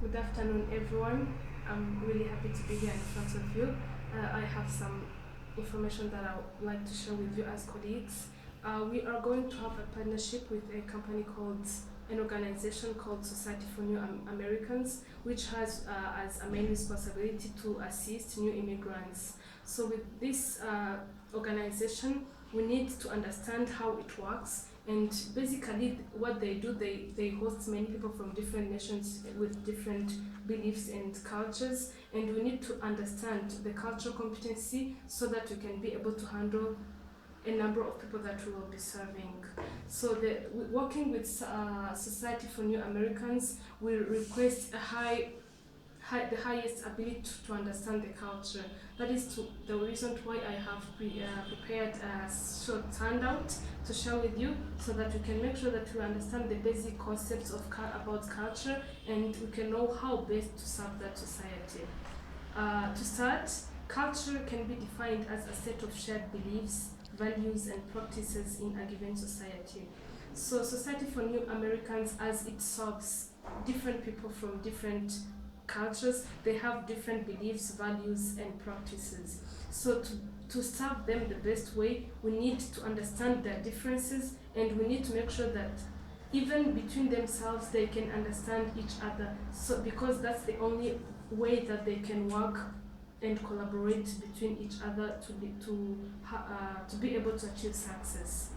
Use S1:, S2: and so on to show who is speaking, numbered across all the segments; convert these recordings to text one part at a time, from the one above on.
S1: Good afternoon, everyone. I'm really happy to be here in front of you. I have some information that I would like to share with you as colleagues. We are going to have a partnership with a company called an organization called Society for New Americans, which has as a main responsibility to assist new immigrants. So, with this organization, we need to understand how it works, and basically what they do, they host many people from different nations with different beliefs and cultures, and we need to understand the cultural competency so that we can be able to handle a number of people that we will be serving. So working with Society for New Americans will request the highest ability to understand the culture. That is the reason why I have prepared a short handout to share with you, so that we can make sure that we understand the basic concepts about culture, and we can know how best to serve that society. To start, culture can be defined as a set of shared beliefs, values, and practices in a given society. So, Society for New Americans, as it serves different people from different cultures, they have different beliefs, values, and practices. So, to serve them the best way, we need to understand their differences, and we need to make sure that even between themselves they can understand each other. So, because that's the only way that they can work and collaborate between each other to be able to achieve success.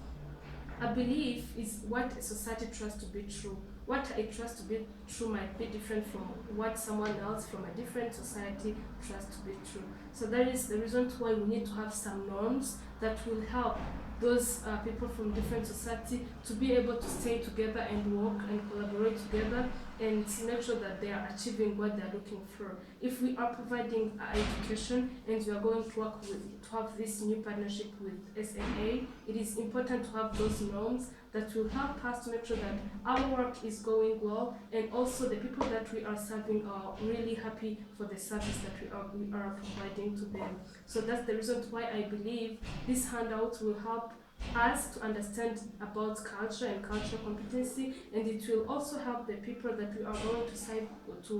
S1: A belief is what a society trusts to be true. What I trust to be true might be different from what someone else from a different society trusts to be true. So that is the reason why we need to have some norms that will help those people from different society to be able to stay together and work and collaborate together, and make sure that they are achieving what they are looking for. If we are providing education and we are going to work with to have this new partnership with SNA, it is important to have those norms that will help us to make sure that our work is going well, and also the people that we are serving are really happy for the service that we are providing to them. So that's the reason why I believe this handout will help us to understand about culture and cultural competency, and it will also help the people that we are going to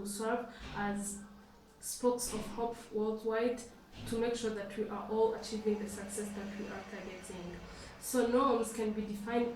S1: serve as spokes of hope worldwide, to make sure that we are all achieving the success that we are targeting. So norms can be defined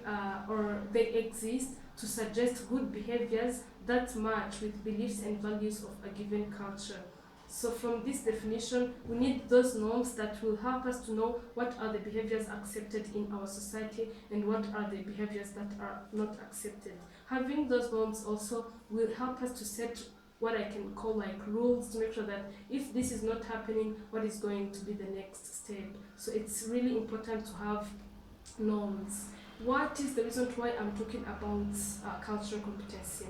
S1: or they exist to suggest good behaviors that match with beliefs and values of a given culture. So from this definition, we need those norms that will help us to know what are the behaviors accepted in our society and what are the behaviors that are not accepted. Having those norms also will help us to set what I can call like rules, to make sure that if this is not happening, what is going to be the next step. So it's really important to have norms. What is the reason why I'm talking about cultural competency?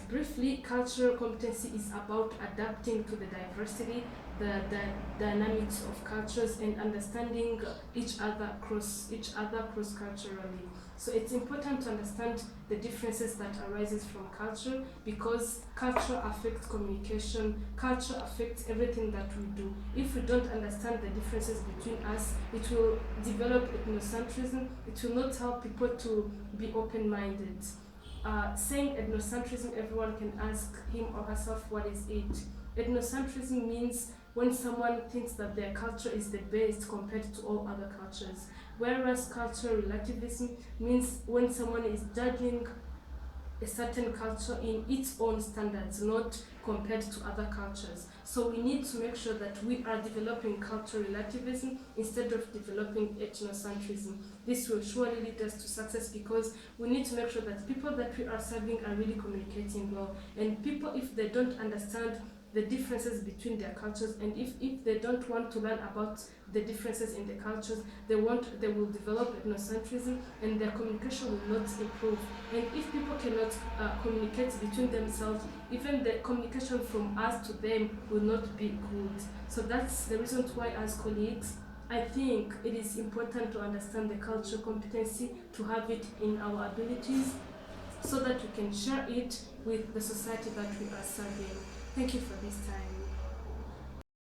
S1: Briefly, cultural competency is about adapting to the diversity, the dynamics of cultures, and understanding each other cross culturally. So it's important to understand the differences that arises from culture, because culture affects communication, culture affects everything that we do. If we don't understand the differences between us, it will develop ethnocentrism. It will not help people to be open-minded. Saying ethnocentrism, everyone can ask him or herself, what is it? Ethnocentrism means when someone thinks that their culture is the best compared to all other cultures, whereas cultural relativism means when someone is judging a certain culture in its own standards, not compared to other cultures. So we need to make sure that we are developing cultural relativism instead of developing ethnocentrism. This will surely lead us to success, because we need to make sure that people that we are serving are really communicating well. And people, if they don't understand the differences between their cultures, and if they don't want to learn about the differences in the cultures, they will develop ethnocentrism, and their communication will not improve. And if people cannot communicate between themselves, even the communication from us to them will not be good. So that's the reason why, as colleagues, I think it is important to understand the cultural competency, to have it in our abilities, so that we can share it with the society that we are serving. Thank you for this time.